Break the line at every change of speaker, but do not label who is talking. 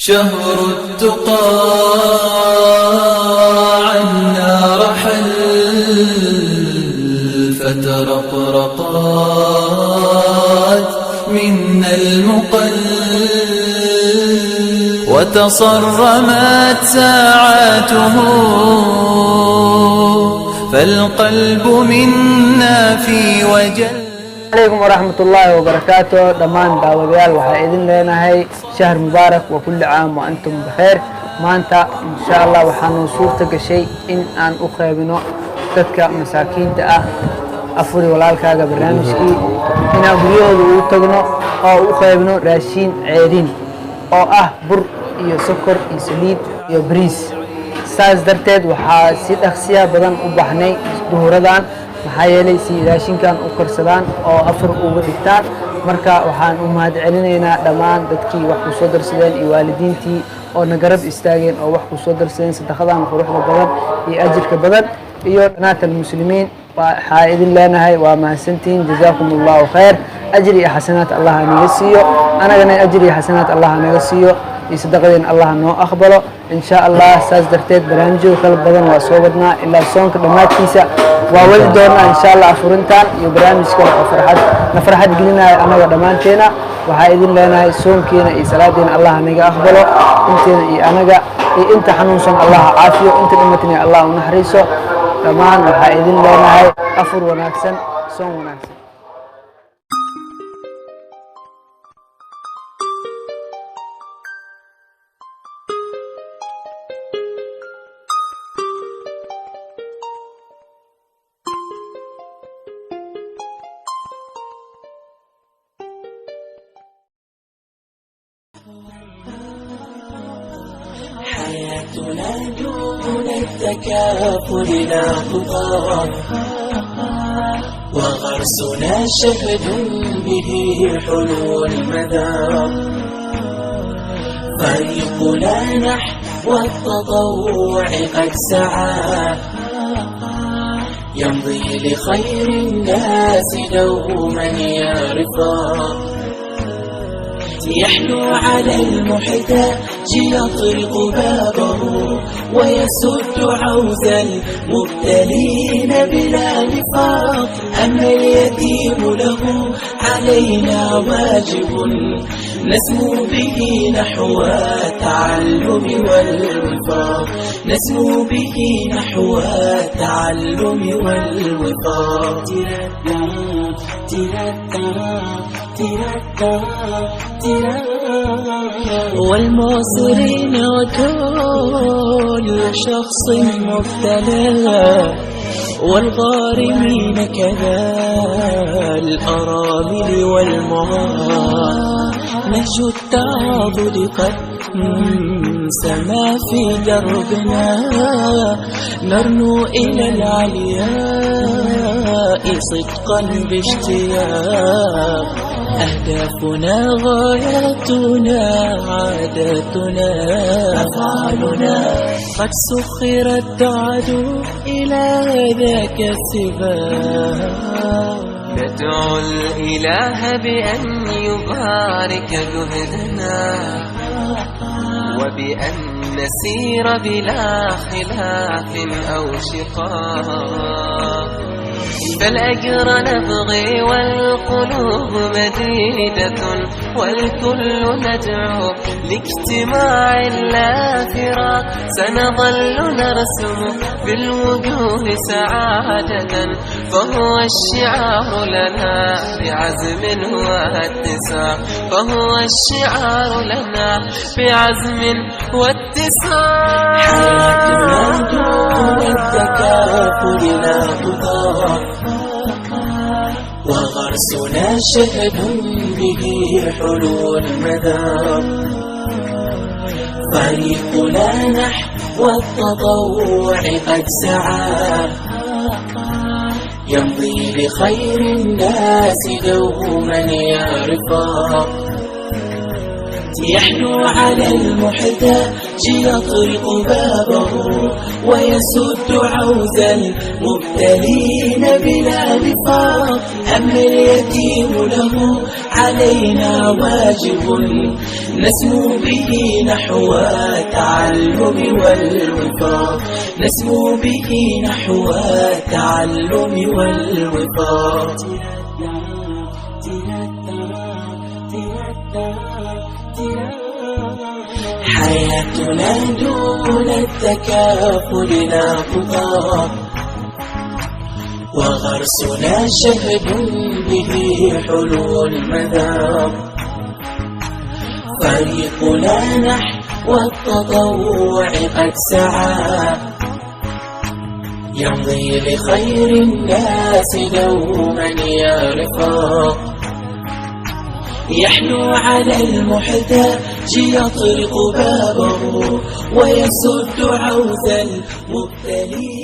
شهر التقى عنا رحل فترقرقات منا المقل وتصرمت ساعاته فالقلب منا في وجل.
عليكم ورحمة الله وبركاته. دمان داوديال وحايدين لنا هاي شهر مبارك وكل عام وأنتم بخير. maanta insha Allah waxaanu suurta gashay in aan u qaybino dadka masaakiinta ah afuri walaalkaaga barnaamijkii inaan guryahooda ugu tagno oo u qaybino raashin ceerin oo ah bur iyo sokor iyo saliid iyo bariis. saas darteed waxaa si dhaqsiya badan u baxnay duhuradan maxaa yeelay si raashinkan u karsadaan oo afur uga dhigtaan. marka waxaan u mahadcelinaynaa dhammaan dadkii wax ku soo darsadeen iyo waalidiintii oo na garab istaageen oo wax ku soo darsadeen sadaqadan quruxda badan iyo ajirka badan iyo dhanaata muslimiin. waxaa idin leenahay waa mahadsantihiin, jazaakumullahu khayr. ajri iyo xasanaat allah naga siiyo, anagana ajri iyo xasanaat allah naga siiyo iyo sadaqadeen allah noo aqbalo insha Allah. saas darteed barnaamijyo kala badan waa soo wadnaa ilaa soonka dhamaadkiisa waa wadi doonaa insha Allah. afurintaan iyo barnaamij kale oo farxad gelinaya anaga dhamaanteena. waxaa idin leenahay soonkeena iyo salaadeena allah naga aqbalo, inteena iyo anaga iyo inta xanuunsan allah caafiyo, inta dhimatana allah u naxariiso. dhammaan waxaa idin leenahay afur wanaagsan, soon wanaagsan.
حياتنا دون التكافل لا تضار، وغرسنا شهد به حلو المذاق. فريقنا نحو التطوع قد سعى، يمضي لخير الناس دوما يا رفاق. يحلو على المحتاج يطرق بابه ويسد عوز المبتلين بلا نفاق. أما اليتيم له علينا واجب نسمو به نحو التعلم والوفاق، نسمو به نحو التعلم والوفاق. والمعسرين وكل شخص مبتلى، والغارمين كذا الأرامل والمعان. نهج التعاضد قد سما في دربنا، نرنو إلى العلياء صدقا باشتياق. أهدافنا غاياتنا عاداتنا أفعالنا، قد سخرت تعدو إلى ذاك السباق.
ندعو الإله بأن يبارك جهدنا، وبأن نسير بلا خلاف أو شقاق. فالأجر نبغي والقلوب مديدة، والكل ندعو لاجتماع لا فراق. سنظل نرسم بالوجوه سعادة، فهو الشعار لنا بعزم واتساق، فهو الشعار لنا بعزم واتساق.
حياتنا دون التكافل لا تضار، وغرسنا شهد به حلو المذاق. فريقنا نحو التطوع قد سعى، يمضي لخير الناس دوما يا رفاق. يحنو على المحتاج يطرق بابه ويسد عوز المبتلين بلا نفاق. أما اليتيم له علينا واجب نسمو به نحو التعلم والوفاق، نسمو به نحو التعلم والوفاق. حياتنا دون التكافل لا تطاق، وغرسنا شهد به حلول المذاق. فريقنا نحو التطوع قد سعى يمضي لخير الناس دوما يا رفاق. يحنو على المحتاج يطرق بابه ويسد عوز المبتلين